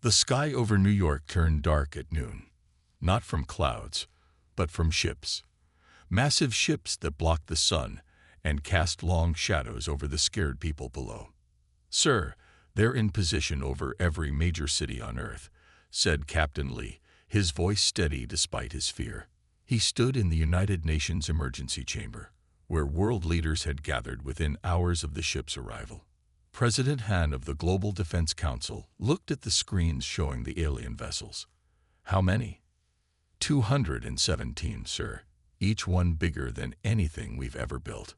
The sky over New York turned dark at noon, not from clouds, but from ships. Massive ships that blocked the sun and cast long shadows over the scared people below. "Sir, they're in position over every major city on Earth," said Captain Lee, his voice steady despite his fear. He stood in the United Nations Emergency Chamber, where world leaders had gathered within hours of the ship's arrival. President Han of the Global Defense Council looked at the screens showing the alien vessels. "How many?" 217, sir. Each one bigger than anything we've ever built.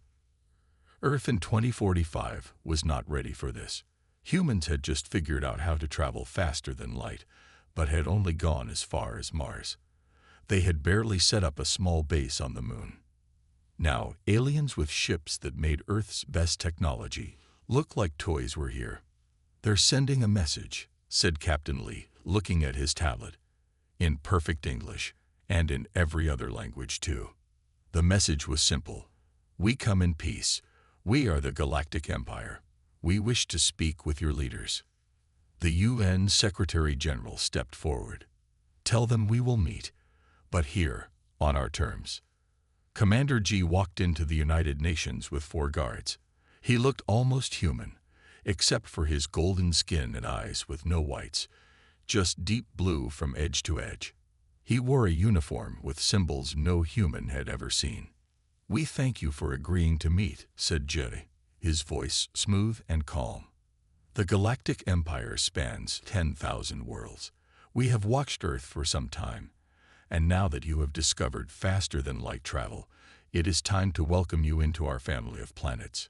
Earth in 2045 was not ready for this. Humans had just figured out how to travel faster than light, but had only gone as far as Mars. They had barely set up a small base on the moon. Now, aliens with ships that made Earth's best technology look like toys were here. "They're sending a message," said Captain Lee, looking at his tablet, in perfect English, and in every other language too. The message was simple. "We come in peace. We are the Galactic Empire. We wish to speak with your leaders." The UN Secretary-General stepped forward. "Tell them we will meet, but here, on our terms." Commander G walked into the United Nations with 4 guards. He looked almost human, except for his golden skin and eyes with no whites, just deep blue from edge to edge. He wore a uniform with symbols no human had ever seen. "We thank you for agreeing to meet," said J, his voice smooth and calm. "The Galactic Empire spans 10,000 worlds. We have watched Earth for some time, and now that you have discovered faster-than-light travel, it is time to welcome you into our family of planets."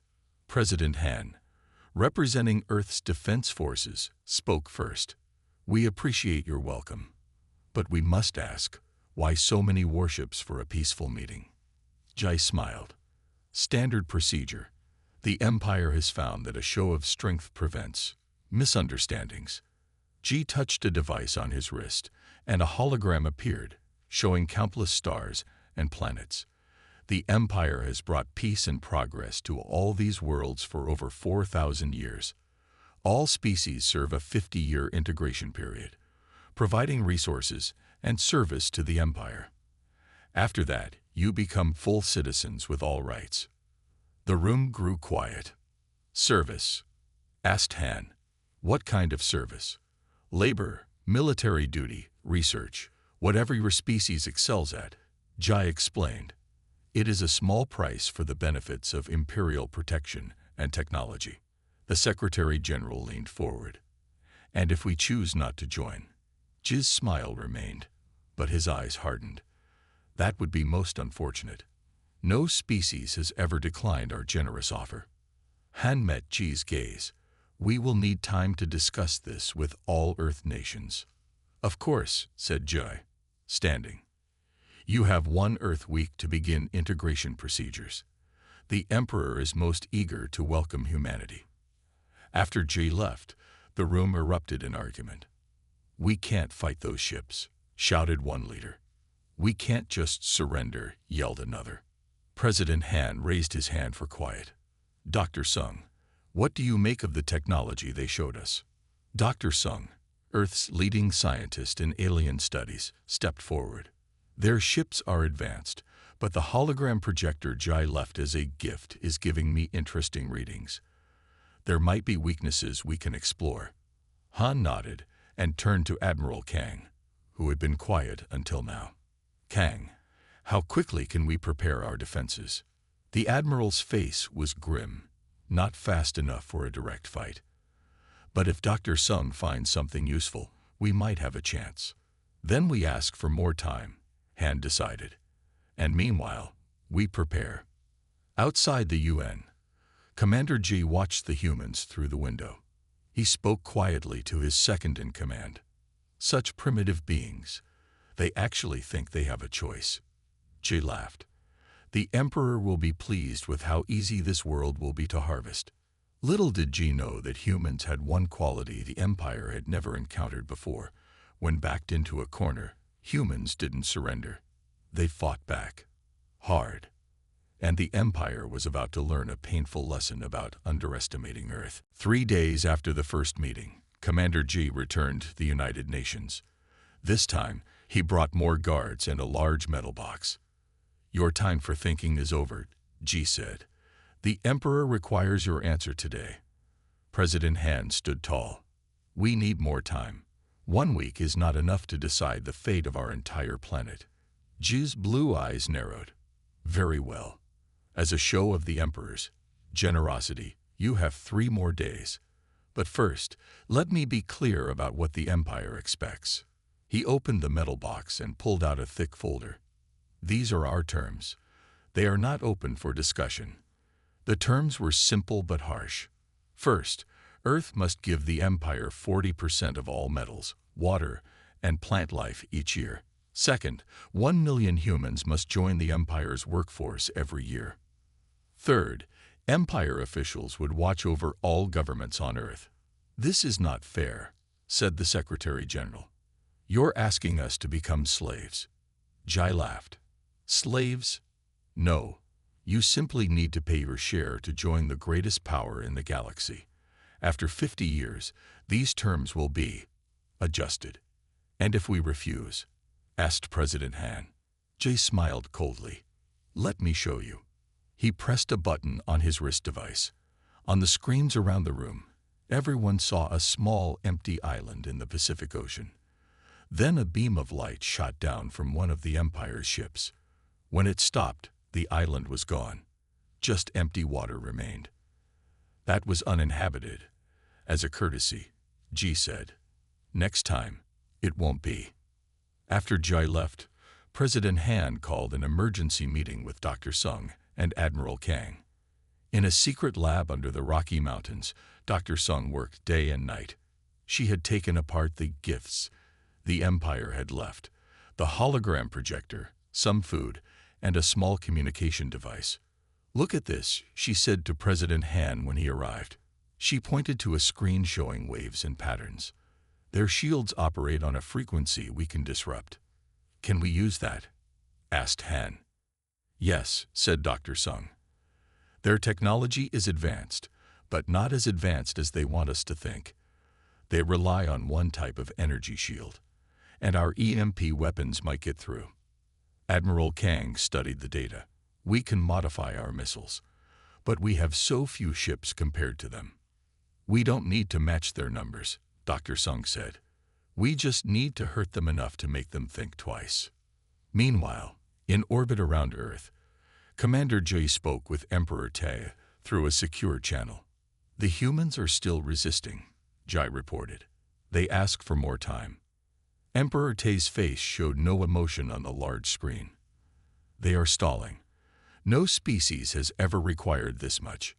President Han, representing Earth's defense forces, spoke first. "We appreciate your welcome, but we must ask, why so many warships for a peaceful meeting?" Jai smiled. "Standard procedure. The Empire has found that a show of strength prevents misunderstandings." G touched a device on his wrist, and a hologram appeared, showing countless stars and planets. "The Empire has brought peace and progress to all these worlds for over 4,000 years. All species serve a 50-year integration period, providing resources and service to the Empire. After that, you become full citizens with all rights." The room grew quiet. "Service?" asked Han. "What kind of service?" "Labor, military duty, research, whatever your species excels at," Jai explained. "It is a small price for the benefits of imperial protection and technology." The Secretary-General leaned forward. "And if we choose not to join?" J's smile remained, but his eyes hardened. "That would be most unfortunate. No species has ever declined our generous offer." Han met G's gaze. "We will need time to discuss this with all Earth nations." "Of course," said Jai, standing. "You have 1 Earth week to begin integration procedures. The Emperor is most eager to welcome humanity." After Jai left, the room erupted in argument. "We can't fight those ships," shouted one leader. "We can't just surrender," yelled another. President Han raised his hand for quiet. "Dr. Sung, what do you make of the technology they showed us?" Dr. Sung, Earth's leading scientist in alien studies, stepped forward. "Their ships are advanced, but the hologram projector Jai left as a gift is giving me interesting readings. There might be weaknesses we can explore." Han nodded and turned to Admiral Kang, who had been quiet until now. "Kang, how quickly can we prepare our defenses?" The Admiral's face was grim. "Not fast enough for a direct fight. But if Dr. Sung finds something useful, we might have a chance. Then we ask for more time," Han decided. "And meanwhile, we prepare." Outside the UN, Commander G watched the humans through the window. He spoke quietly to his second-in-command. "Such primitive beings. They actually think they have a choice." G laughed. "The Emperor will be pleased with how easy this world will be to harvest." Little did G know that humans had one quality the Empire had never encountered before. When backed into a corner, humans didn't surrender. They fought back. Hard. And the Empire was about to learn a painful lesson about underestimating Earth. 3 days after the first meeting, Commander G returned to the United Nations. This time, he brought more guards and a large metal box. "Your time for thinking is over," G said. "The Emperor requires your answer today." President Han stood tall. "We need more time. 1 week is not enough to decide the fate of our entire planet." G's blue eyes narrowed. "Very well. As a show of the Emperor's generosity, you have 3 more days. But first, let me be clear about what the Empire expects." He opened the metal box and pulled out a thick folder. "These are our terms. They are not open for discussion." The terms were simple but harsh. First, Earth must give the Empire 40% of all metals, water, and plant life each year. Second, 1 million humans must join the Empire's workforce every year. Third, Empire officials would watch over all governments on Earth. "This is not fair," said the Secretary General. "You're asking us to become slaves." Jai laughed. "Slaves? No. You simply need to pay your share to join the greatest power in the galaxy. After 50 years, these terms will be adjusted." "And if we refuse?" asked President Han. Jay smiled coldly. "Let me show you." He pressed a button on his wrist device. On the screens around the room, everyone saw a small, empty island in the Pacific Ocean. Then a beam of light shot down from one of the Empire's ships. When it stopped, the island was gone. Just empty water remained. "That was uninhabited. As a courtesy," G said. "Next time, it won't be." After Jai left, President Han called an emergency meeting with Dr. Sung and Admiral Kang. In a secret lab under the Rocky Mountains, Dr. Sung worked day and night. She had taken apart the gifts the Empire had left, the hologram projector, some food, and a small communication device. "Look at this," she said to President Han when he arrived. She pointed to a screen showing waves and patterns. "Their shields operate on a frequency we can disrupt." "Can we use that?" asked Han. "Yes," said Dr. Sung. "Their technology is advanced, but not as advanced as they want us to think. They rely on one type of energy shield, and our EMP weapons might get through." Admiral Kang studied the data. "We can modify our missiles, but we have so few ships compared to them." "We don't need to match their numbers," Dr. Sung said. "We just need to hurt them enough to make them think twice." Meanwhile, in orbit around Earth, Commander J spoke with Emperor Tae through a secure channel. "The humans are still resisting," Jai reported. "They ask for more time." Emperor Tae's face showed no emotion on the large screen. "They are stalling. No species has ever required this much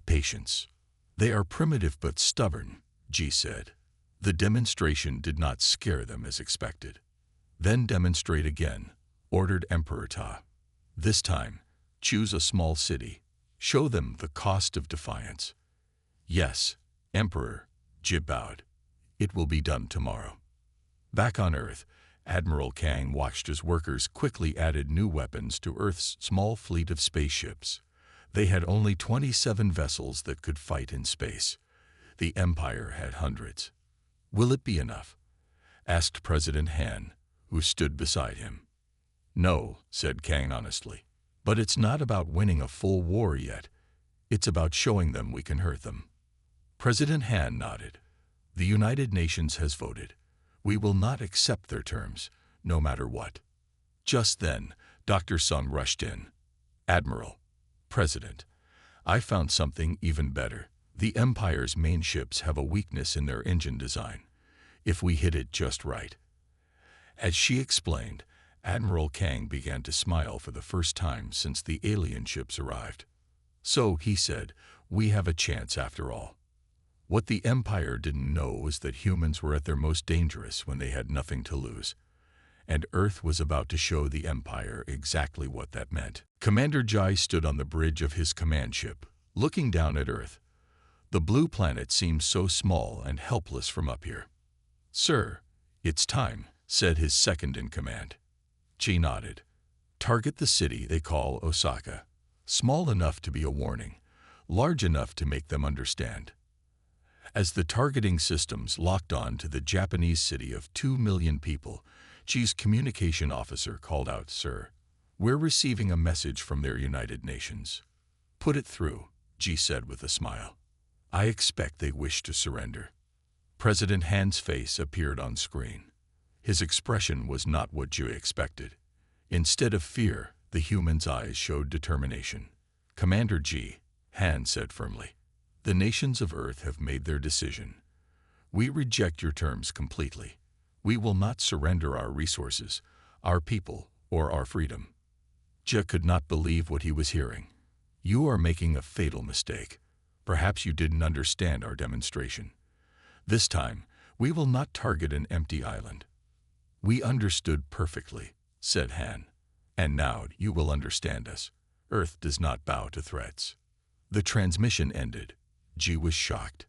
patience. They are primitive but stubborn," Ji said. The demonstration did not scare them as expected. "Then demonstrate again," ordered Emperor Ta. "This time, choose a small city. Show them the cost of defiance." "Yes, Emperor," Ji bowed. "It will be done tomorrow." Back on Earth, Admiral Kang watched as workers quickly added new weapons to Earth's small fleet of spaceships. They had only 27 vessels that could fight in space. The Empire had hundreds. "Will it be enough?" asked President Han, who stood beside him. "No," said Kang honestly. "But it's not about winning a full war yet. It's about showing them we can hurt them." President Han nodded. "The United Nations has voted. We will not accept their terms, no matter what." Just then, Dr. Sung rushed in. "Admiral, President, I found something even better. The Empire's main ships have a weakness in their engine design, if we hit it just right." As she explained, Admiral Kang began to smile for the first time since the alien ships arrived. "So," he said, "we have a chance after all." What the Empire didn't know was that humans were at their most dangerous when they had nothing to lose. And Earth was about to show the Empire exactly what that meant. Commander Jai stood on the bridge of his command ship, looking down at Earth. The blue planet seemed so small and helpless from up here. "Sir, it's time," said his second-in-command. Chi nodded. "Target the city they call Osaka. Small enough to be a warning, large enough to make them understand." As the targeting systems locked on to the Japanese city of 2 million people, G's communication officer called out, "Sir, we're receiving a message from their United Nations." "Put it through," G said with a smile. "I expect they wish to surrender." President Han's face appeared on screen. His expression was not what G expected. Instead of fear, the human's eyes showed determination. "Commander G," Han said firmly, "the nations of Earth have made their decision. We reject your terms completely. We will not surrender our resources, our people, or our freedom." G could not believe what he was hearing. "You are making a fatal mistake. Perhaps you didn't understand our demonstration. This time, we will not target an empty island." "We understood perfectly," said Han. "And now you will understand us. Earth does not bow to threats." The transmission ended. G was shocked.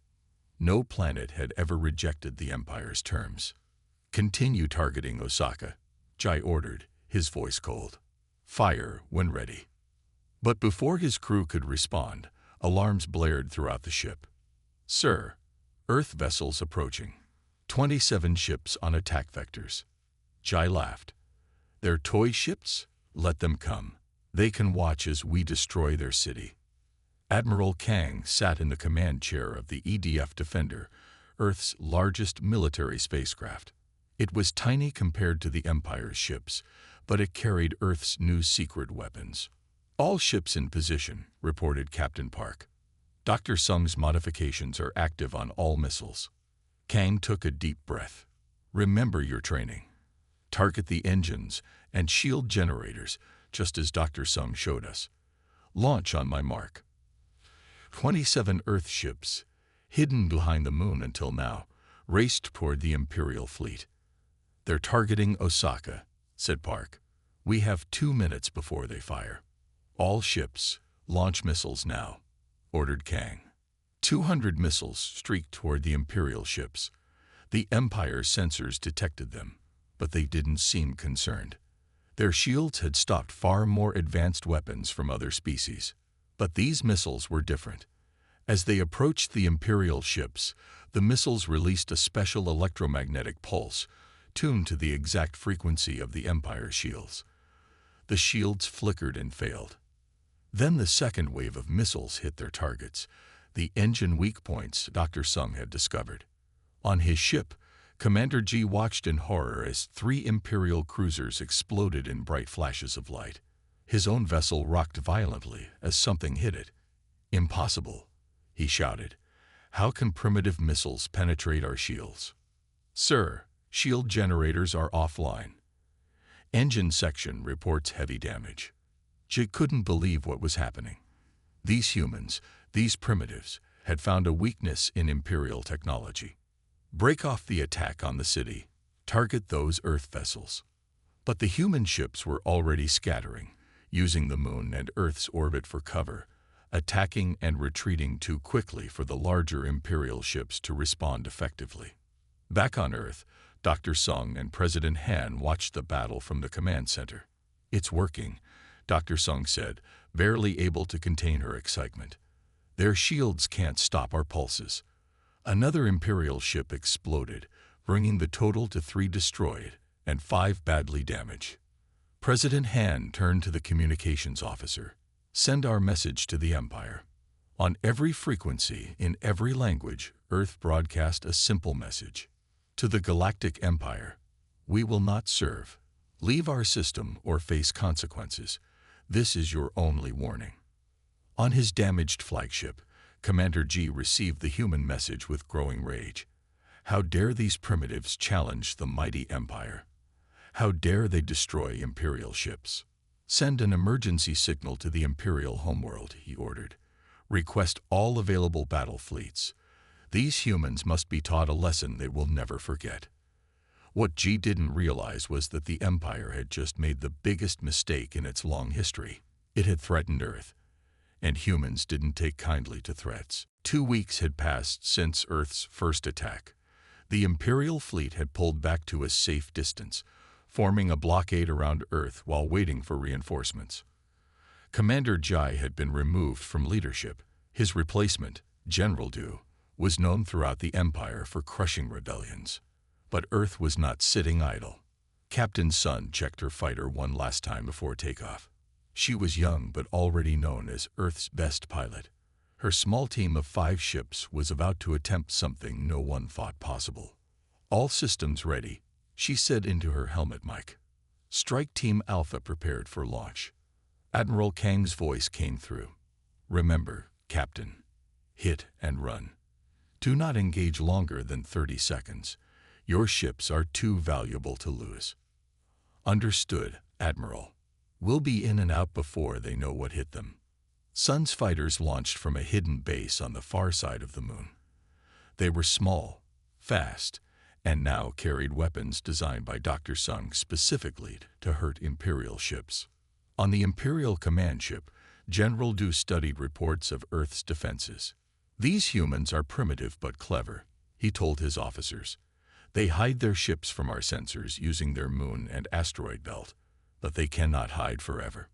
No planet had ever rejected the Empire's terms. "Continue targeting Osaka," Jai ordered, his voice cold. "Fire when ready." But before his crew could respond, alarms blared throughout the ship. "Sir, Earth vessels approaching. 27 ships on attack vectors." Jai laughed. "They're toy ships? Let them come. They can watch as we destroy their city." Admiral Kang sat in the command chair of the EDF Defender, Earth's largest military spacecraft. It was tiny compared to the Empire's ships, but it carried Earth's new secret weapons. "All ships in position," reported Captain Park. "Dr. Sung's modifications are active on all missiles." Kang took a deep breath. "Remember your training. Target the engines and shield generators, just as Dr. Sung showed us. Launch on my mark." 27 Earth ships, hidden behind the moon until now, raced toward the Imperial fleet. "They're targeting Osaka," said Park. "We have 2 minutes before they fire." "All ships, launch missiles now," ordered Kang. 200 missiles streaked toward the Imperial ships. The Empire's sensors detected them, but they didn't seem concerned. Their shields had stopped far more advanced weapons from other species. But these missiles were different. As they approached the Imperial ships, the missiles released a special electromagnetic pulse, tuned to the exact frequency of the Empire's shields. The shields flickered and failed. Then the second wave of missiles hit their targets, the engine weak points Dr. Sung had discovered. On his ship, Commander G watched in horror as 3 Imperial cruisers exploded in bright flashes of light. His own vessel rocked violently as something hit it. "Impossible," he shouted. "How can primitive missiles penetrate our shields?" "Sir, shield generators are offline. Engine section reports heavy damage." Jig couldn't believe what was happening. These humans, these primitives, had found a weakness in Imperial technology. "Break off the attack on the city. Target those Earth vessels." But the human ships were already scattering, using the moon and Earth's orbit for cover, attacking and retreating too quickly for the larger Imperial ships to respond effectively. Back on Earth, Dr. Sung and President Han watched the battle from the command center. "It's working," Dr. Sung said, barely able to contain her excitement. "Their shields can't stop our pulses." Another Imperial ship exploded, bringing the total to 3 destroyed and 5 badly damaged. President Han turned to the communications officer. "Send our message to the Empire." On every frequency, in every language, Earth broadcast a simple message. "To the Galactic Empire, we will not serve. Leave our system or face consequences. This is your only warning." On his damaged flagship, Commander G received the human message with growing rage. How dare these primitives challenge the mighty Empire? How dare they destroy Imperial ships? "Send an emergency signal to the Imperial homeworld," he ordered. "Request all available battle fleets. These humans must be taught a lesson they will never forget." What G didn't realize was that the Empire had just made the biggest mistake in its long history. It had threatened Earth, and humans didn't take kindly to threats. 2 weeks had passed since Earth's first attack. The Imperial fleet had pulled back to a safe distance, forming a blockade around Earth while waiting for reinforcements. Commander Jai had been removed from leadership. His replacement, General Du, was known throughout the Empire for crushing rebellions. But Earth was not sitting idle. Captain Sun checked her fighter one last time before takeoff. She was young but already known as Earth's best pilot. Her small team of 5 ships was about to attempt something no one thought possible. "All systems ready," she said into her helmet mic. Strike Team Alpha prepared for launch. Admiral Kang's voice came through. "Remember, Captain, hit and run. Do not engage longer than 30 seconds. Your ships are too valuable to lose." "Understood, Admiral. We'll be in and out before they know what hit them." Sun's fighters launched from a hidden base on the far side of the moon. They were small, fast, and now carried weapons designed by Dr. Sun specifically to hurt Imperial ships. On the Imperial command ship, General Du studied reports of Earth's defenses. "These humans are primitive but clever," he told his officers. "They hide their ships from our sensors using their moon and asteroid belt, but they cannot hide forever."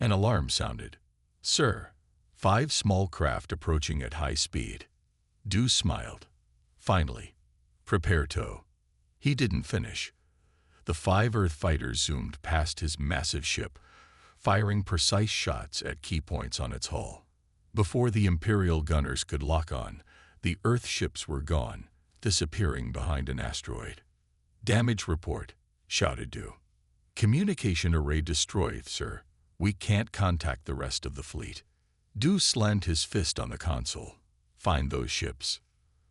An alarm sounded. "Sir, 5 small craft approaching at high speed." Du smiled. "Finally. Prepare tow." He didn't finish. The 5 Earth fighters zoomed past his massive ship, firing precise shots at key points on its hull. Before the Imperial gunners could lock on, the Earth ships were gone, disappearing behind an asteroid. "Damage report," shouted Du. "Communication array destroyed, sir. We can't contact the rest of the fleet." Du slammed his fist on the console. "Find those ships."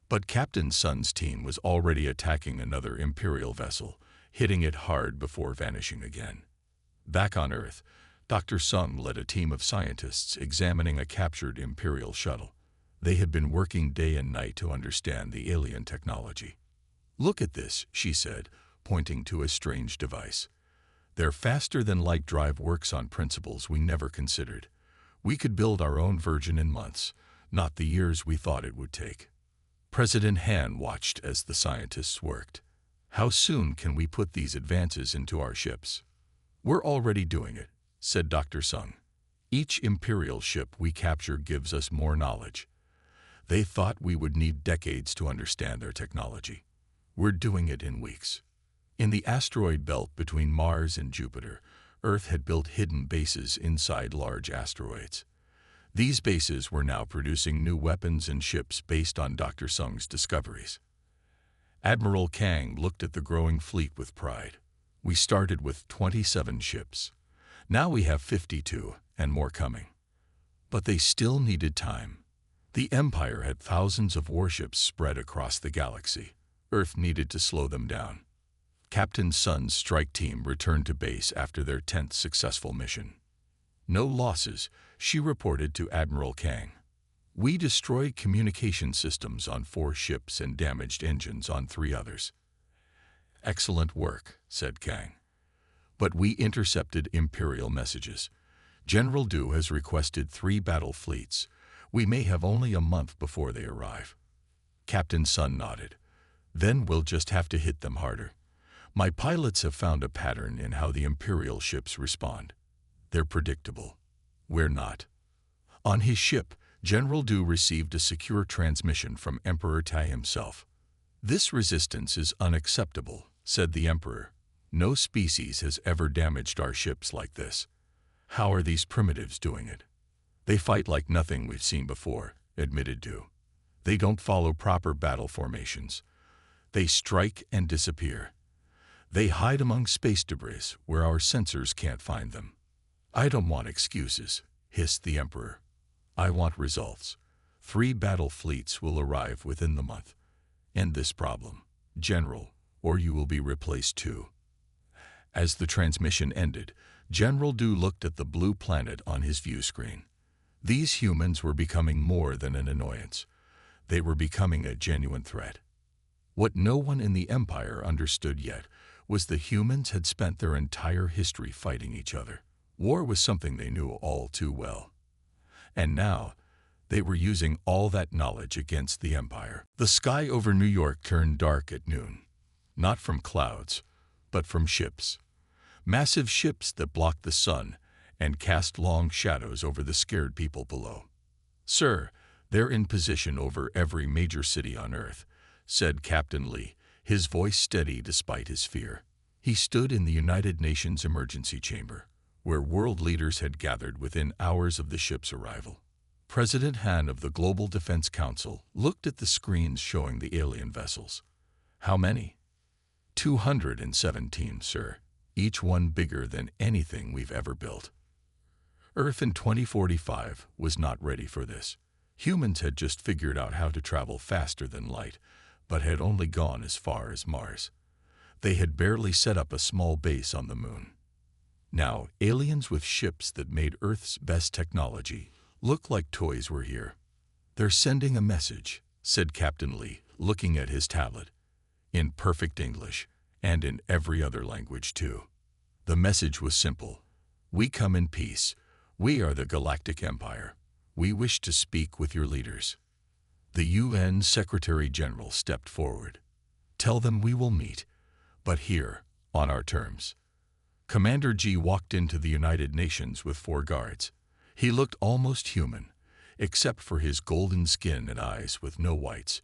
But Captain Sun's team was already attacking another Imperial vessel, hitting it hard before vanishing again. Back on Earth, Dr. Sun led a team of scientists examining a captured Imperial shuttle. They had been working day and night to understand the alien technology. "Look at this," she said, pointing to a strange device. "Their faster-than-light drive works on principles we never considered. We could build our own version in months, not the years we thought it would take." President Han watched as the scientists worked. "How soon can we put these advances into our ships?" "We're already doing it," said Dr. Sung. "Each Imperial ship we capture gives us more knowledge. They thought we would need decades to understand their technology. We're doing it in weeks." In the asteroid belt between Mars and Jupiter, Earth had built hidden bases inside large asteroids. These bases were now producing new weapons and ships based on Dr. Sung's discoveries. Admiral Kang looked at the growing fleet with pride. "We started with 27 ships. Now we have 52, and more coming." But they still needed time. The Empire had thousands of warships spread across the galaxy. Earth needed to slow them down. Captain Sun's strike team returned to base after their 10th successful mission. "No losses," she reported to Admiral Kang. "We destroyed communication systems on 4 ships and damaged engines on 3 others." "Excellent work," said Kang. "But we intercepted Imperial messages. General Du has requested 3 battle fleets. We may have only a month before they arrive." Captain Sun nodded. "Then we'll just have to hit them harder. My pilots have found a pattern in how the Imperial ships respond. They're predictable. We're not." On his ship, General Du received a secure transmission from Emperor Tai himself. "This resistance is unacceptable," said the Emperor. "No species has ever damaged our ships like this." "How are these primitives doing it?" "They fight like nothing we've seen before," admitted Du. "They don't follow proper battle formations. They strike and disappear. They hide among space debris where our sensors can't find them." "I don't want excuses," hissed the Emperor. "I want results. 3 battle fleets will arrive within the month. End this problem, General, or you will be replaced too." As the transmission ended, General Du looked at the blue planet on his view screen. These humans were becoming more than an annoyance. They were becoming a genuine threat. What no one in the Empire understood yet was the humans had spent their entire history fighting each other. War was something they knew all too well. And now, they were using all that knowledge against the Empire. The sky over New York turned dark at noon. Not from clouds, but from ships. Massive ships that blocked the sun and cast long shadows over the scared people below. "Sir, They're in position over every major city on Earth, said Captain Lee, his voice steady despite his fear. He stood in the United Nations Emergency Chamber, where world leaders had gathered within hours of the ship's arrival. President Han of the Global Defense Council looked at the screens showing the alien vessels. How many? 217, sir. Each one bigger than anything we've ever built. Earth in 2045 was not ready for this. Humans had just figured out how to travel faster than light, but had only gone as far as Mars. They had barely set up a small base on the moon. Now, aliens with ships that made Earth's best technology look like toys were here. They're sending a message, said Captain Lee, looking at his tablet, in perfect English, and in every other language too. The message was simple. We come in peace. We are the Galactic Empire. We wish to speak with your leaders. The UN Secretary-General stepped forward. Tell them we will meet, but here, on our terms. Commander G walked into the United Nations with 4 guards. He looked almost human, except for his golden skin and eyes with no whites,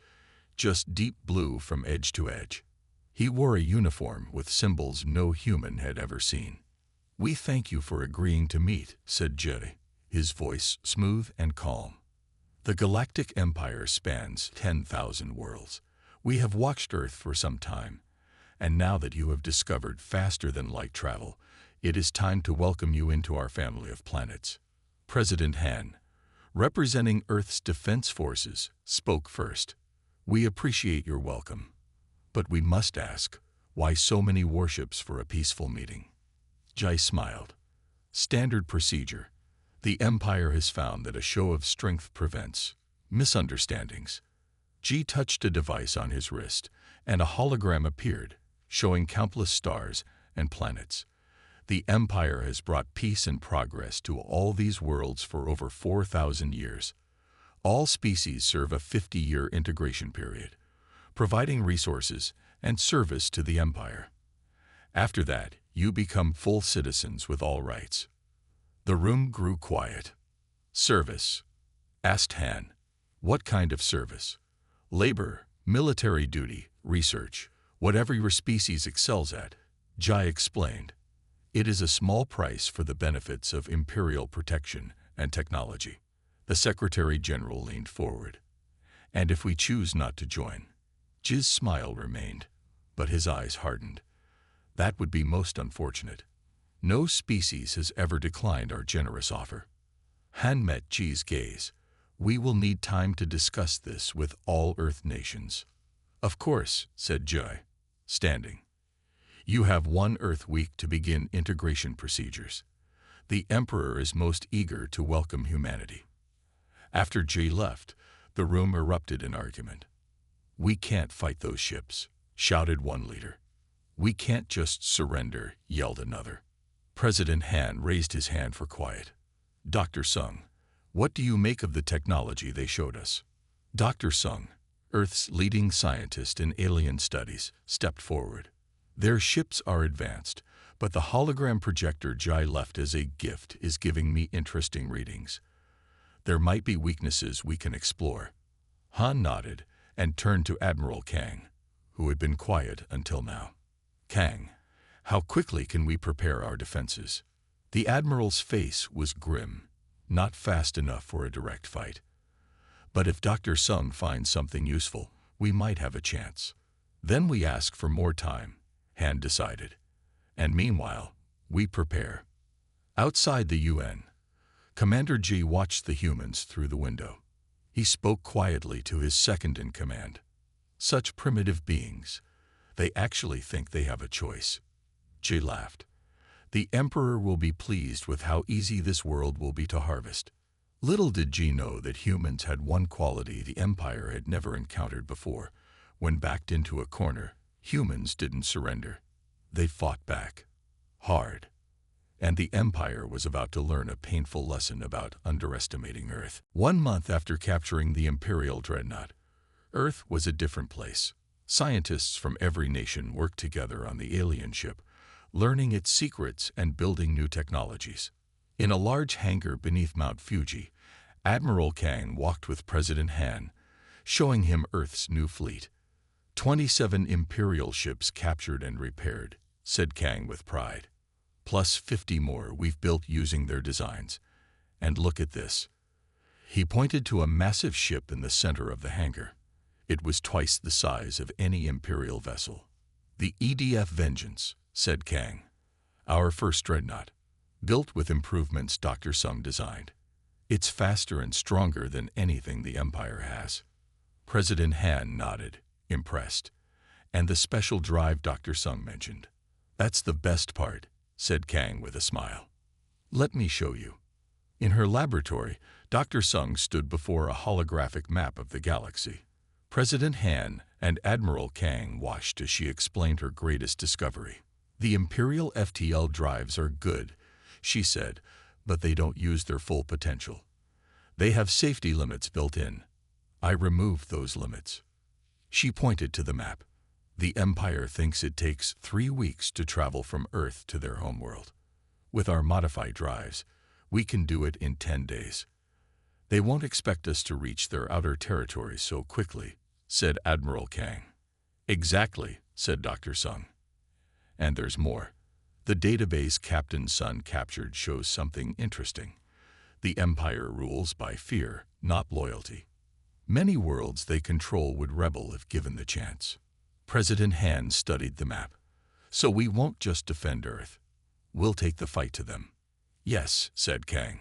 just deep blue from edge to edge. He wore a uniform with symbols no human had ever seen. We thank you for agreeing to meet, said Jerry, his voice smooth and calm. The Galactic Empire spans 10,000 worlds. We have watched Earth for some time, and now that you have discovered faster-than-light travel, it is time to welcome you into our family of planets. President Han, representing Earth's defense forces, spoke first. We appreciate your welcome, but we must ask, why so many warships for a peaceful meeting? Jai smiled. Standard procedure. The Empire has found that a show of strength prevents misunderstandings. G touched a device on his wrist, and a hologram appeared, showing countless stars and planets. The Empire has brought peace and progress to all these worlds for over 4,000 years. All species serve a 50-year integration period, providing resources and service to the Empire. After that, you become full citizens with all rights. The room grew quiet. Service? Asked Han. What kind of service? Labor, military duty, research, whatever your species excels at, Jai explained. It is a small price for the benefits of imperial protection and technology. The Secretary-General leaned forward. And if we choose not to join? Jiz's smile remained, but his eyes hardened. That would be most unfortunate. No species has ever declined our generous offer. Han met Ji's gaze. We will need time to discuss this with all Earth nations. Of course, said Jai, standing. You have 1 Earth week to begin integration procedures. The Emperor is most eager to welcome humanity. After Jai left, the room erupted in argument. We can't fight those ships, shouted one leader. We can't just surrender, yelled another. President Han raised his hand for quiet. Dr. Sung, what do you make of the technology they showed us? Dr. Sung, Earth's leading scientist in alien studies, stepped forward. Their ships are advanced, but the hologram projector Jai left as a gift is giving me interesting readings. There might be weaknesses we can explore. Han nodded and turned to Admiral Kang, who had been quiet until now. Kang, how quickly can we prepare our defenses? The Admiral's face was grim, not fast enough for a direct fight. But if Dr. Sung finds something useful, we might have a chance. Then we ask for more time, Han decided. And meanwhile, we prepare. Outside the UN, Commander G watched the humans through the window. He spoke quietly to his second-in-command. Such primitive beings. They actually think they have a choice. G laughed. The Emperor will be pleased with how easy this world will be to harvest. Little did G know that humans had one quality the Empire had never encountered before. When backed into a corner, humans didn't surrender. They fought back. Hard. And the Empire was about to learn a painful lesson about underestimating Earth. 1 month after capturing the Imperial Dreadnought, Earth was a different place. Scientists from every nation worked together on the alien ship, learning its secrets and building new technologies. In a large hangar beneath Mount Fuji, Admiral Kang walked with President Han, showing him Earth's new fleet. 27 Imperial ships captured and repaired, said Kang with pride. Plus 50 more we've built using their designs. And look at this. He pointed to a massive ship in the center of the hangar. It was twice the size of any Imperial vessel. The EDF Vengeance, said Kang. Our first dreadnought, built with improvements Dr. Sung designed. It's faster and stronger than anything the Empire has. President Han nodded, impressed. And the special drive Dr. Sung mentioned. That's the best part, said Kang with a smile. Let me show you. In her laboratory, Dr. Sung stood before a holographic map of the galaxy. President Han and Admiral Kang watched as she explained her greatest discovery. The Imperial FTL drives are good, she said, but they don't use their full potential. They have safety limits built in. I removed those limits. She pointed to the map. The Empire thinks it takes 3 weeks to travel from Earth to their homeworld. With our modified drives, we can do it in 10 days. They won't expect us to reach their outer territories so quickly, said Admiral Kang. Exactly, said Dr. Sung. And there's more. The database Captain Sun captured shows something interesting. The Empire rules by fear, not loyalty. Many worlds they control would rebel if given the chance. President Han studied the map. So we won't just defend Earth. We'll take the fight to them. Yes, said Kang,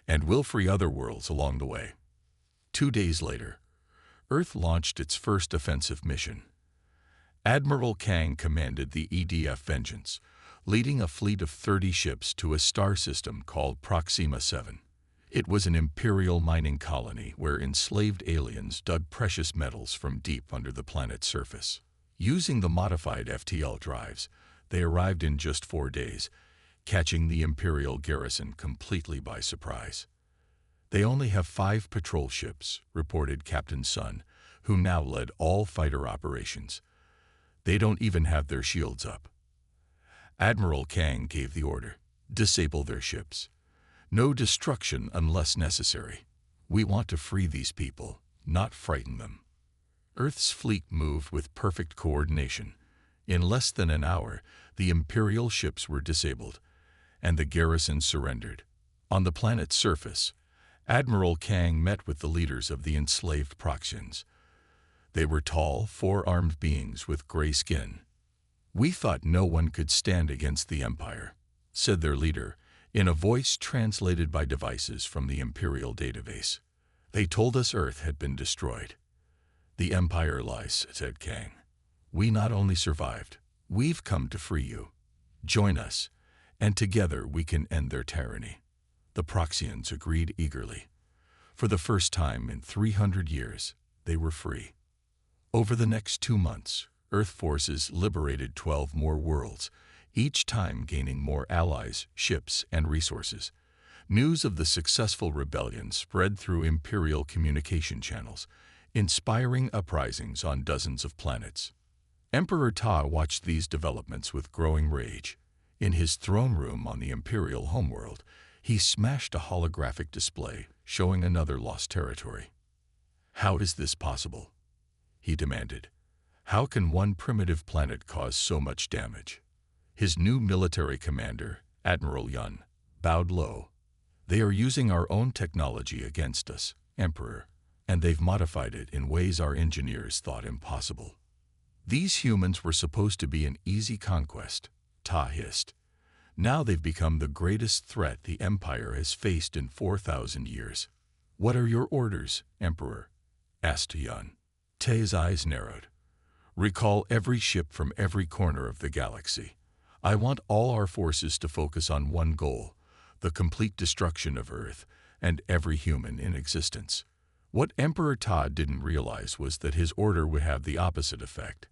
and we'll free other worlds along the way. 2 days later, Earth launched its first offensive mission. Admiral Kang commanded the EDF Vengeance, leading a fleet of 30 ships to a star system called Proxima 7. It was an imperial mining colony where enslaved aliens dug precious metals from deep under the planet's surface. Using the modified FTL drives, they arrived in just 4 days, catching the Imperial garrison completely by surprise. They only have 5 patrol ships, reported Captain Sun, who now led all fighter operations. They don't even have their shields up. Admiral Kang gave the order, disable their ships. No destruction unless necessary. We want to free these people, not frighten them. Earth's fleet moved with perfect coordination. In less than an hour, the Imperial ships were disabled, and the garrison surrendered. On the planet's surface, Admiral Kang met with the leaders of the enslaved Proxians. They were tall, 4-armed beings with gray skin. We thought no one could stand against the Empire, said their leader, in a voice translated by devices from the Imperial database. They told us Earth had been destroyed. The Empire lies, said Kang. We not only survived, we've come to free you. Join us, and together we can end their tyranny. The Proxians agreed eagerly. For the first time in 300 years, they were free. Over the next 2 months, Earth forces liberated 12 more worlds, each time gaining more allies, ships, and resources. News of the successful rebellion spread through Imperial communication channels, inspiring uprisings on dozens of planets. Emperor Ta watched these developments with growing rage. In his throne room on the Imperial homeworld, he smashed a holographic display showing another lost territory. How is this possible? He demanded. How can one primitive planet cause so much damage? His new military commander, Admiral Yun, bowed low. They are using our own technology against us, Emperor, and they've modified it in ways our engineers thought impossible. These humans were supposed to be an easy conquest, Ta hissed. Now they've become the greatest threat the Empire has faced in 4,000 years. What are your orders, Emperor? Asked Yun. Ta's eyes narrowed. Recall every ship from every corner of the galaxy. I want all our forces to focus on one goal, the complete destruction of Earth and every human in existence. What Emperor Ta didn't realize was that his order would have the opposite effect.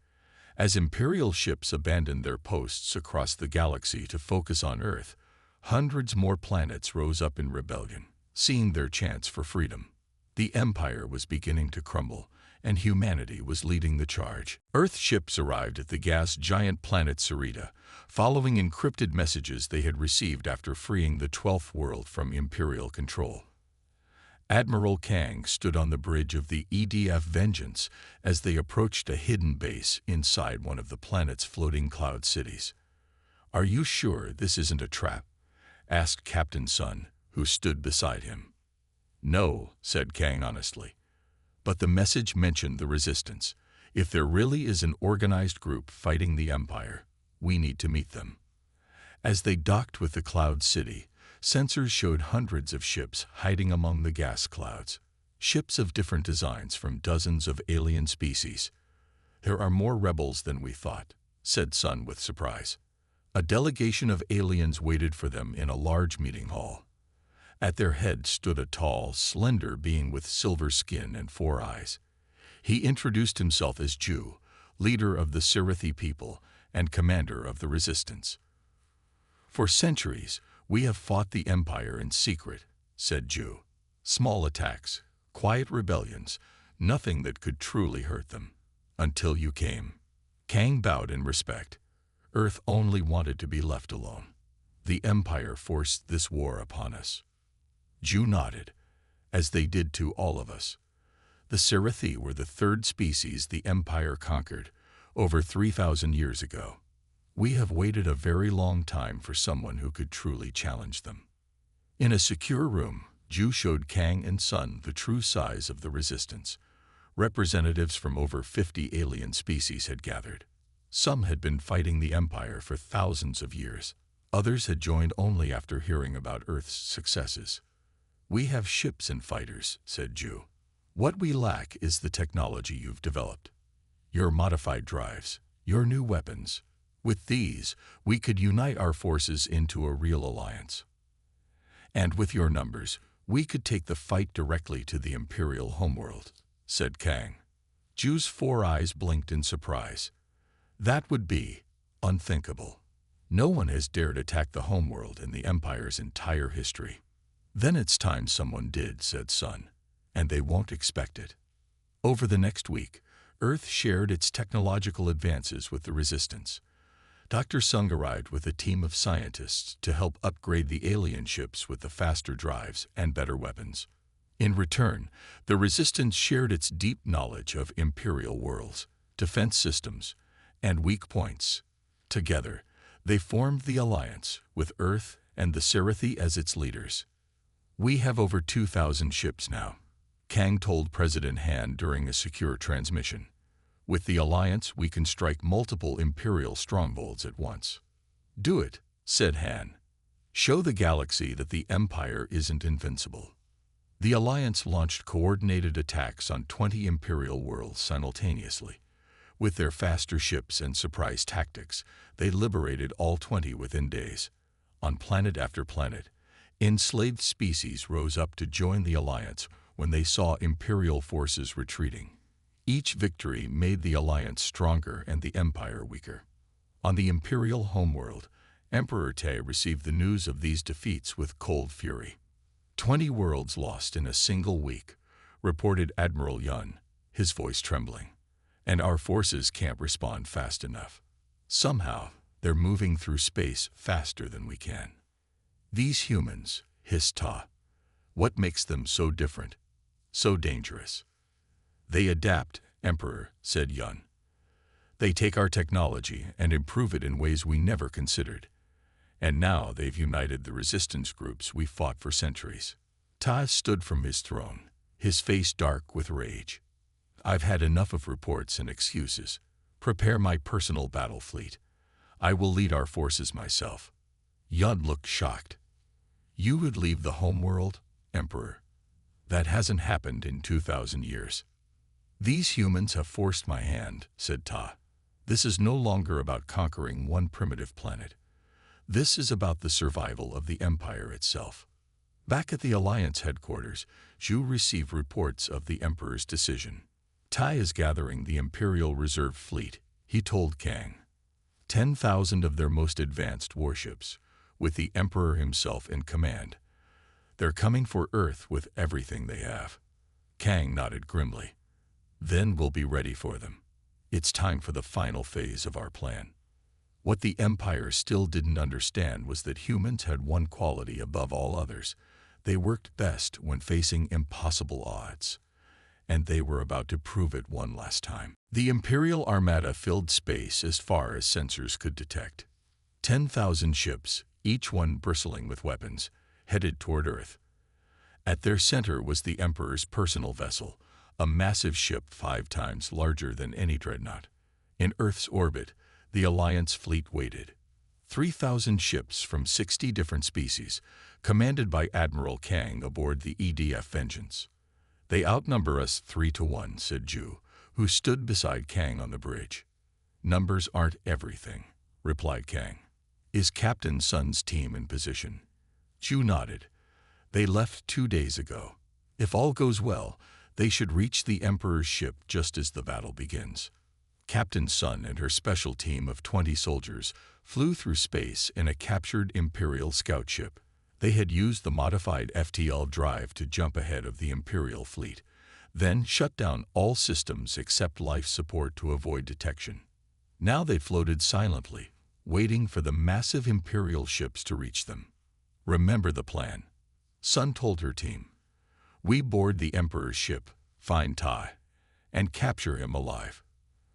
As Imperial ships abandoned their posts across the galaxy to focus on Earth, hundreds more planets rose up in rebellion, seeing their chance for freedom. The Empire was beginning to crumble, and humanity was leading the charge. Earth ships arrived at the gas giant planet Sarita, following encrypted messages they had received after freeing the 12th world from Imperial control. Admiral Kang stood on the bridge of the EDF Vengeance as they approached a hidden base inside one of the planet's floating cloud cities. "Are you sure this isn't a trap?" asked Captain Sun, who stood beside him. "No," said Kang honestly. "But the message mentioned the Resistance. If there really is an organized group fighting the Empire, we need to meet them." As they docked with the Cloud City, sensors showed hundreds of ships hiding among the gas clouds. Ships of different designs from dozens of alien species. "There are more rebels than we thought," said Sun with surprise. A delegation of aliens waited for them in a large meeting hall. At their head stood a tall, slender being with silver skin and 4 eyes. He introduced himself as Ju, leader of the Sirathi people and commander of the Resistance. "For centuries, we have fought the Empire in secret," said Ju. "Small attacks, quiet rebellions, nothing that could truly hurt them. Until you came." Kang bowed in respect. "Earth only wanted to be left alone. The Empire forced this war upon us." Ju nodded, as they did to all of us. The Sirathi were the third species the Empire conquered, over 3,000 years ago. We have waited a very long time for someone who could truly challenge them. In a secure room, Ju showed Kang and Sun the true size of the Resistance. Representatives from over 50 alien species had gathered. Some had been fighting the Empire for thousands of years. Others had joined only after hearing about Earth's successes. "We have ships and fighters," said Ju. "What we lack is the technology you've developed. Your modified drives, your new weapons. With these, we could unite our forces into a real alliance. And with your numbers, we could take the fight directly to the Imperial homeworld," said Kang. Ju's 4 eyes blinked in surprise. "That would be unthinkable. No one has dared attack the homeworld in the Empire's entire history." "Then it's time someone did," said Sun, "and they won't expect it." Over the next week, Earth shared its technological advances with the Resistance. Dr. Sung arrived with a team of scientists to help upgrade the alien ships with the faster drives and better weapons. In return, the Resistance shared its deep knowledge of Imperial worlds, defense systems, and weak points. Together, they formed the Alliance, with Earth and the Sirathi as its leaders. "We have over 2,000 ships now," Kang told President Han during a secure transmission. "With the Alliance, we can strike multiple Imperial strongholds at once." "Do it," said Han. "Show the galaxy that the Empire isn't invincible." The Alliance launched coordinated attacks on 20 Imperial worlds simultaneously. With their faster ships and surprise tactics, they liberated all 20 within days. On planet after planet, enslaved species rose up to join the Alliance when they saw Imperial forces retreating. Each victory made the Alliance stronger and the Empire weaker. On the Imperial homeworld, Emperor Te received the news of these defeats with cold fury. 20 worlds lost in a single week," reported Admiral Yun, his voice trembling. "And our forces can't respond fast enough. Somehow, they're moving through space faster than we can." "These humans," hissed Ta. "What makes them so different, so dangerous?" "They adapt, Emperor," said Yun. "They take our technology and improve it in ways we never considered. And now they've united the resistance groups we fought for centuries." Ta stood from his throne, his face dark with rage. "I've had enough of reports and excuses. Prepare my personal battle fleet. I will lead our forces myself." Yun looked shocked. "You would leave the homeworld, Emperor? That hasn't happened in 2,000 years. "These humans have forced my hand," said Ta. "This is no longer about conquering one primitive planet. This is about the survival of the Empire itself." Back at the Alliance headquarters, Zhu received reports of the Emperor's decision. "Tai is gathering the Imperial Reserve Fleet," he told Kang. 10,000 of their most advanced warships, with the Emperor himself in command. "They're coming for Earth with everything they have." Kang nodded grimly. "Then we'll be ready for them. It's time for the final phase of our plan." What the Empire still didn't understand was that humans had one quality above all others. They worked best when facing impossible odds, and they were about to prove it one last time. The Imperial Armada filled space as far as sensors could detect. 10,000 ships, each one bristling with weapons, headed toward Earth. At their center was the Emperor's personal vessel, a massive ship 5 times larger than any dreadnought. In Earth's orbit, the Alliance fleet waited. 3,000 ships from 60 different species, commanded by Admiral Kang aboard the EDF Vengeance. "They outnumber us 3-1, said Ju, who stood beside Kang on the bridge. "Numbers aren't everything," replied Kang. "Is Captain Sun's team in position?" Ju nodded. "They left 2 days ago. If all goes well, they should reach the Emperor's ship just as the battle begins." Captain Sun and her special team of 20 soldiers flew through space in a captured Imperial scout ship. They had used the modified FTL drive to jump ahead of the Imperial fleet, then shut down all systems except life support to avoid detection. Now they floated silently, waiting for the massive Imperial ships to reach them. "Remember the plan," Sun told her team. "We board the Emperor's ship, find Tai, and capture him alive.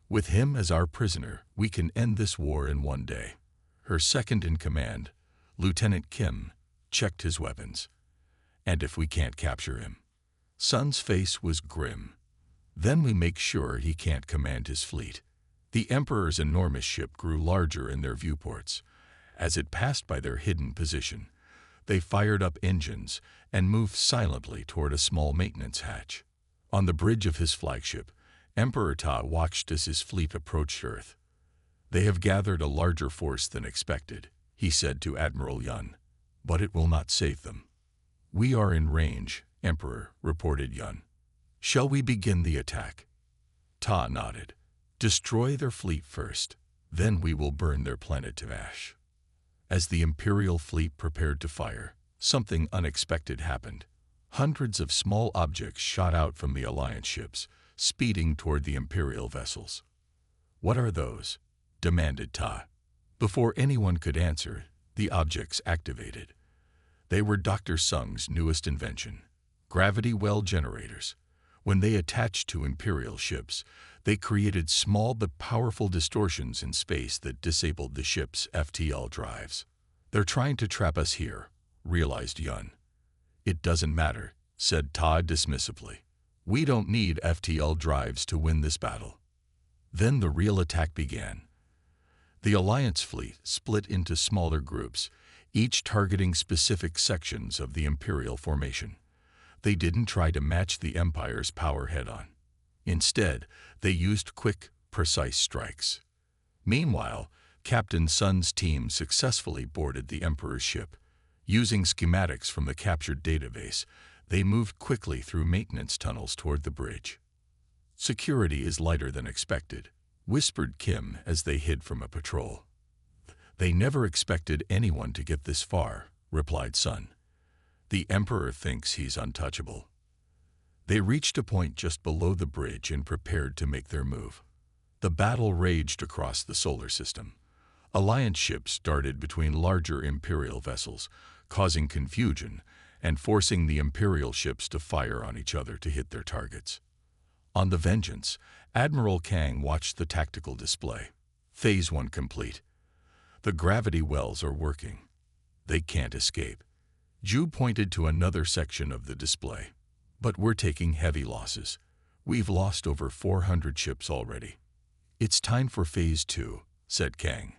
With him as our prisoner, we can end this war in 1 day." Her second-in-command, Lieutenant Kim, checked his weapons. "And if we can't capture him?" Sun's face was grim. "Then we make sure he can't command his fleet." The Emperor's enormous ship grew larger in their viewports. As it passed by their hidden position, they fired up engines and moved silently toward a small maintenance hatch. On the bridge of his flagship, Emperor Ta watched as his fleet approached Earth. "They have gathered a larger force than expected," he said to Admiral Yun, "but it will not save them." "We are in range, Emperor," reported Yun. "Shall we begin the attack?" Ta nodded. "Destroy their fleet first, then we will burn their planet to ash." As the Imperial fleet prepared to fire, something unexpected happened. Hundreds of small objects shot out from the Alliance ships, speeding toward the Imperial vessels. "What are those?" demanded Ta. Before anyone could answer, the objects activated. They were Dr. Sung's newest invention, gravity well generators. When they attached to Imperial ships, they created small but powerful distortions in space that disabled the ship's FTL drives. "They're trying to trap us here," realized Yun. "It doesn't matter," said Ta dismissively. "We don't need FTL drives to win this battle." Then the real attack began. The Alliance fleet split into smaller groups, each targeting specific sections of the Imperial formation. They didn't try to match the Empire's power head-on. Instead, they used quick, precise strikes. Meanwhile, Captain Sun's team successfully boarded the Emperor's ship. Using schematics from the captured database, they moved quickly through maintenance tunnels toward the bridge. "Security is lighter than expected," whispered Kim as they hid from a patrol. "They never expected anyone to get this far," replied Sun. "The Emperor thinks he's untouchable." They reached a point just below the bridge and prepared to make their move. The battle raged across the solar system. Alliance ships darted between larger Imperial vessels, causing confusion and forcing the Imperial ships to fire on each other to hit their targets. On the Vengeance, Admiral Kang watched the tactical display. Phase 1 complete. "The gravity wells are working. They can't escape." Ju pointed to another section of the display. "But we're taking heavy losses. We've lost over 400 ships already." "It's time for Phase 2, said Kang,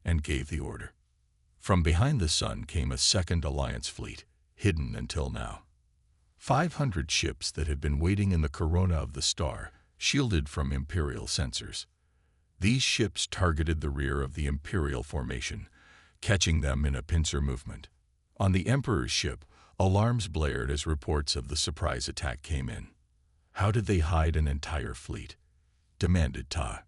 and gave the order. From behind the Sun came a second Alliance fleet, hidden until now. 500 ships that had been waiting in the corona of the star, shielded from Imperial sensors. These ships targeted the rear of the Imperial formation, catching them in a pincer movement. On the Emperor's ship, alarms blared as reports of the surprise attack came in. "How did they hide an entire fleet?" demanded Ta.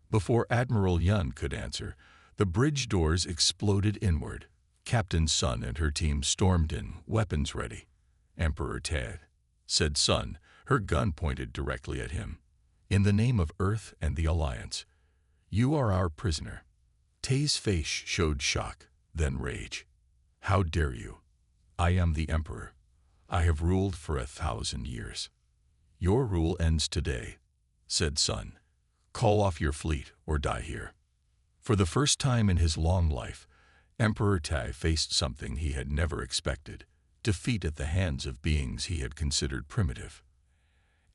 Before Admiral Yun could answer, the bridge doors exploded inward. Captain Sun and her team stormed in, weapons ready. "Emperor Ted," said Sun, her gun pointed directly at him. "In the name of Earth and the Alliance, you are our prisoner." Tay's face showed shock, then rage. "How dare you? I am the Emperor. I have ruled for 1,000 years. Your rule ends today, said Sun. Call off your fleet or die here. For the first time in his long life, Emperor Tai faced something he had never expected, defeat at the hands of beings he had considered primitive.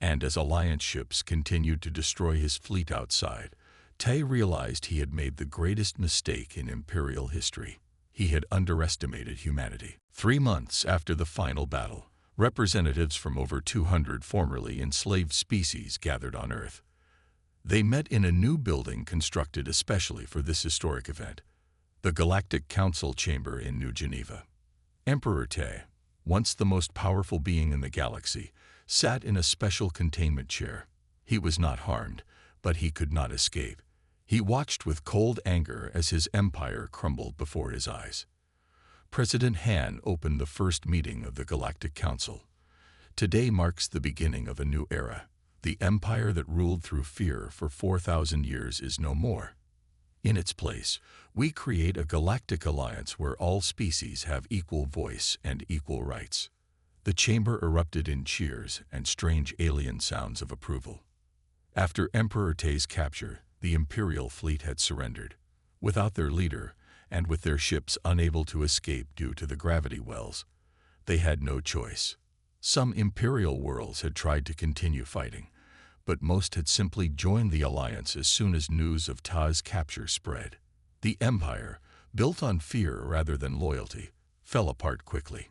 And as Alliance ships continued to destroy his fleet outside, Tai realized he had made the greatest mistake in Imperial history. He had underestimated humanity. 3 months after the final battle, representatives from over 200 formerly enslaved species gathered on Earth. They met in a new building constructed especially for this historic event, the Galactic Council Chamber in New Geneva. Emperor Tai, once the most powerful being in the galaxy, sat in a special containment chair. He was not harmed, but he could not escape. He watched with cold anger as his empire crumbled before his eyes. President Han opened the first meeting of the Galactic Council. Today marks the beginning of a new era. The empire that ruled through fear for 4,000 years is no more. In its place, we create a galactic alliance where all species have equal voice and equal rights. The chamber erupted in cheers and strange alien sounds of approval. After Emperor Tai's capture, the Imperial fleet had surrendered. Without their leader, and with their ships unable to escape due to the gravity wells, they had no choice. Some Imperial worlds had tried to continue fighting, but most had simply joined the alliance as soon as news of Ta's capture spread. The empire, built on fear rather than loyalty, fell apart quickly.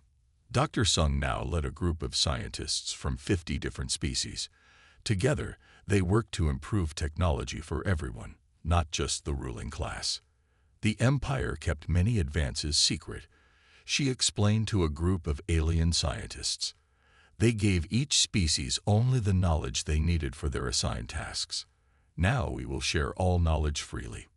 Dr. Sung now led a group of scientists from 50 different species. Together, they worked to improve technology for everyone, not just the ruling class. The empire kept many advances secret. She explained to a group of alien scientists. They gave each species only the knowledge they needed for their assigned tasks. Now we will share all knowledge freely.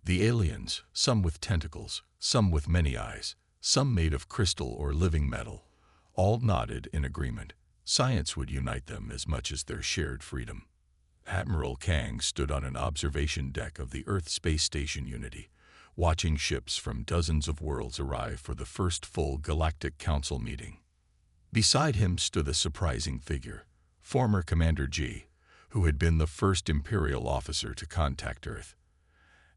The aliens, some with tentacles, some with many eyes, some made of crystal or living metal, all nodded in agreement. Science would unite them as much as their shared freedom. Admiral Kang stood on an observation deck of the Earth Space Station Unity, watching ships from dozens of worlds arrive for the first full Galactic Council meeting. Beside him stood a surprising figure, former Commander G, who had been the first Imperial officer to contact Earth.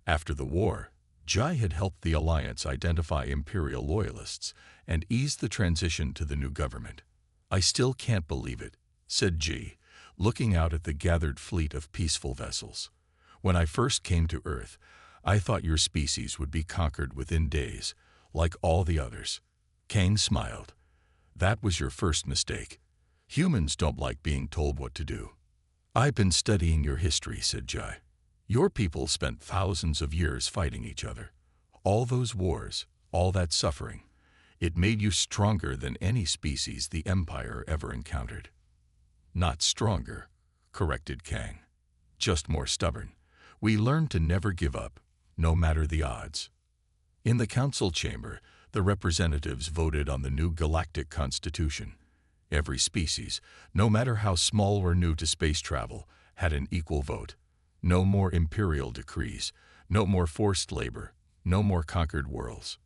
After the war, Jai had helped the Alliance identify Imperial loyalists and ease the transition to the new government. I still can't believe it, said G, looking out at the gathered fleet of peaceful vessels. When I first came to Earth, I thought your species would be conquered within days, like all the others. Kang smiled. That was your first mistake. Humans don't like being told what to do. I've been studying your history, said Jai. Your people spent thousands of years fighting each other. All those wars, all that suffering. It made you stronger than any species the Empire ever encountered. Not stronger, corrected Kang. Just more stubborn. We learned to never give up, no matter the odds. In the council chamber, the representatives voted on the new galactic constitution. Every species, no matter how small or new to space travel, had an equal vote. No more imperial decrees, no more forced labor, no more conquered worlds.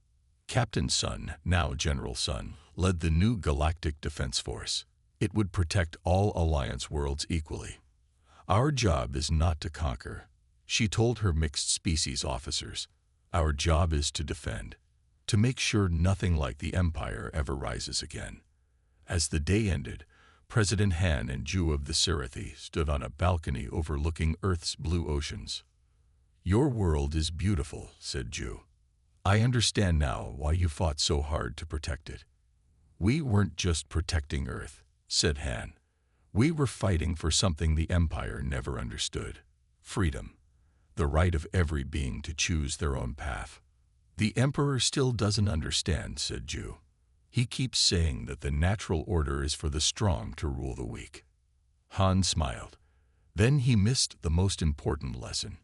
Captain Sun, now General Sun, led the new Galactic Defense Force. It would protect all Alliance worlds equally. Our job is not to conquer, she told her mixed species officers. Our job is to defend, to make sure nothing like the Empire ever rises again. As the day ended, President Han and Ju of the Serathi stood on a balcony overlooking Earth's blue oceans. Your world is beautiful, said Ju. I understand now why you fought so hard to protect it. We weren't just protecting Earth, said Han. We were fighting for something the Empire never understood. Freedom. The right of every being to choose their own path. The Emperor still doesn't understand, said Ju. He keeps saying that the natural order is for the strong to rule the weak. Han smiled. Then he missed the most important lesson.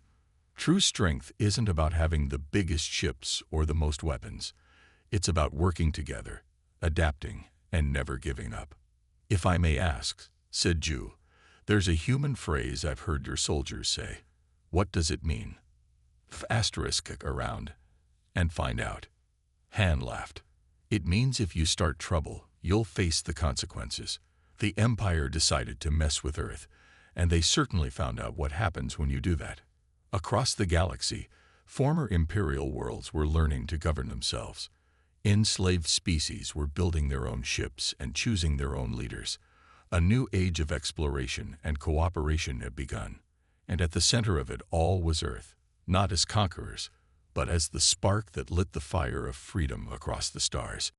True strength isn't about having the biggest ships or the most weapons. It's about working together, adapting, and never giving up. If I may ask, said Ju, there's a human phrase I've heard your soldiers say. What does it mean? Asterisk around and find out. Han laughed. It means if you start trouble, you'll face the consequences. The Empire decided to mess with Earth, and they certainly found out what happens when you do that. Across the galaxy, former Imperial worlds were learning to govern themselves. Enslaved species were building their own ships and choosing their own leaders. A new age of exploration and cooperation had begun, and at the center of it all was Earth, not as conquerors, but as the spark that lit the fire of freedom across the stars.